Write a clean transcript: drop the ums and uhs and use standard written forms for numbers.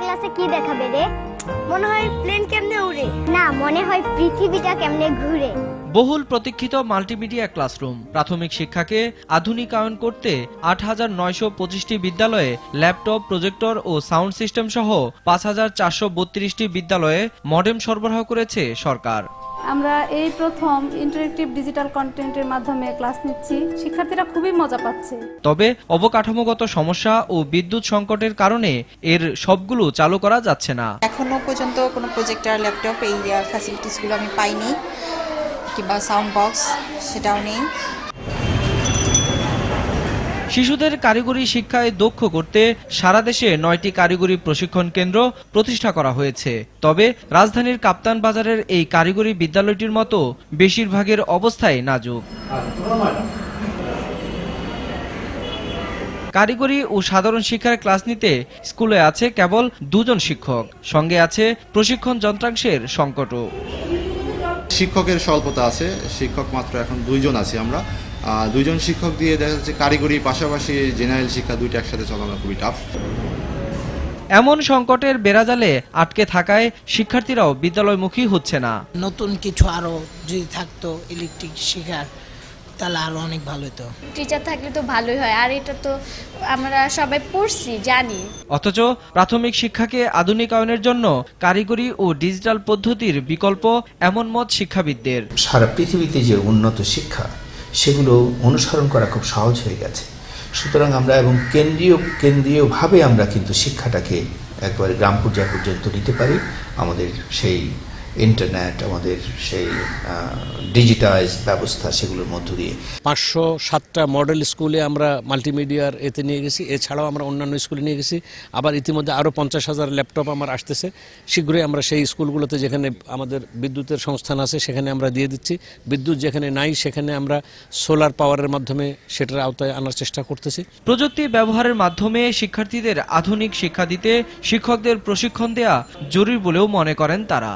ক্লাসে কি দেখাবে রে? মনে হয় প্লেন কেমনে উড়ে। না, মনে হয় পৃথিবীটা কেমনে ঘুরে। বহুল প্রতীক্ষিত মাল্টিমিডিয়া ক্লাসরুম প্রাথমিক শিক্ষাকে আধুনিকায়ন করতে ৮৯২৫টি বিদ্যালয়ে ল্যাপটপ, প্রজেক্টর ও সাউন্ড সিস্টেম সহ ৫৪৩২টি বিদ্যালয়ে মডেম সরবরাহ করেছে সরকার। আমরা এই প্রথম ইন্টারেক্টিভ ডিজিটাল কন্টেন্টের মাধ্যমে ক্লাস নিচ্ছি, শিক্ষার্থীরা খুবই মজা পাচ্ছে। তবে অবকাঠামোগত সমস্যা ও বিদ্যুৎ সংকটের কারণে এর সবগুলো চালু করা যাচ্ছে না। এখনো পর্যন্ত কোনো প্রজেক্টর, ল্যাপটপ এই ফ্যাসিলিটিসগুলো আমি পাইনি, কিংবা সাউন্ড বক্স সেটাও নেই। শিশুদের কারিগরি শিক্ষায় দক্ষ করতে সারা দেশে ৯টি কারিগরি প্রশিক্ষণ কেন্দ্র প্রতিষ্ঠা করা হয়েছে। তবে রাজধানীর কাপ্তান বাজারের এই কারিগরি বিদ্যালয়টির মতো বেশিরভাগের অবস্থায় নাজুক। কারিগরি ও সাধারণ শিক্ষার ক্লাস নিতে স্কুলে আছে কেবল ২ জন শিক্ষক, সঙ্গে আছে প্রশিক্ষণ যন্ত্রাংশের সংকটও। শিক্ষকের স্বল্পতা আছে, শিক্ষক মাত্র এখন ২ জন আছি আমরা। ২ জন শিক্ষক দিয়ে দেখা যাচ্ছে কারিগরি পাশাপাশি জেনারেল শিক্ষা দুইটা একসাথে চালানো খুবই টাফ। এমন সংকটের বেড়াজালে আটকে থাকায় শিক্ষার্থীরাও বিদ্যালয়মুখী হচ্ছে না। নতুন কিছু আরো যদি থাকতো ইলেকট্রিক শেখার, তাহলে আরো অনেক ভালো হতো। টিচার থাকলে তো ভালোই হয়, আর এটা তো আমরা সবাই পড়ছি জানি। অথচ প্রাথমিক শিক্ষাকে আধুনিকায়নের জন্য কারিগরি ও ডিজিটাল পদ্ধতির বিকল্প এমন মত শিক্ষাবিদদের। সারা পৃথিবীতে যে উন্নত শিক্ষা সেগুলো অনুসরণ করা খুব সহজ হয়ে গেছে। সুতরাং আমরা এবং কেন্দ্রীয়ভাবে আমরা কিন্তু শিক্ষাটাকে একবারে গ্রাম পর্যায় পর্যন্ত নিতে পারি। আমাদের সেই ইন্টারনেট, আমাদের সেই ডিজিটাইজ ব্যবস্থা, সেগুলোর মধ্য দিয়ে ৫০৭টা মডেল স্কুলে আমরা মাল্টিমিডিয়ার এতে নিয়ে গেছি। এছাড়াও আমরা অন্যান্য স্কুলে নিয়ে গেছি। আবার ইতিমধ্যে আরও ৫০,০০০ ল্যাপটপ আমার আসতেছে। শীঘ্রই আমরা সেই স্কুলগুলোতে যেখানে আমাদের বিদ্যুতের সংস্থান আছে সেখানে আমরা দিয়ে দিচ্ছি। বিদ্যুৎ যেখানে নাই সেখানে আমরা সোলার পাওয়ারের মাধ্যমে সেটার আওতায় আনার চেষ্টা করতেছি। প্রযুক্তি ব্যবহারের মাধ্যমে শিক্ষার্থীদের আধুনিক শিক্ষা দিতে শিক্ষকদের প্রশিক্ষণ দেয়া জরুরি বলেও মনে করেন তারা।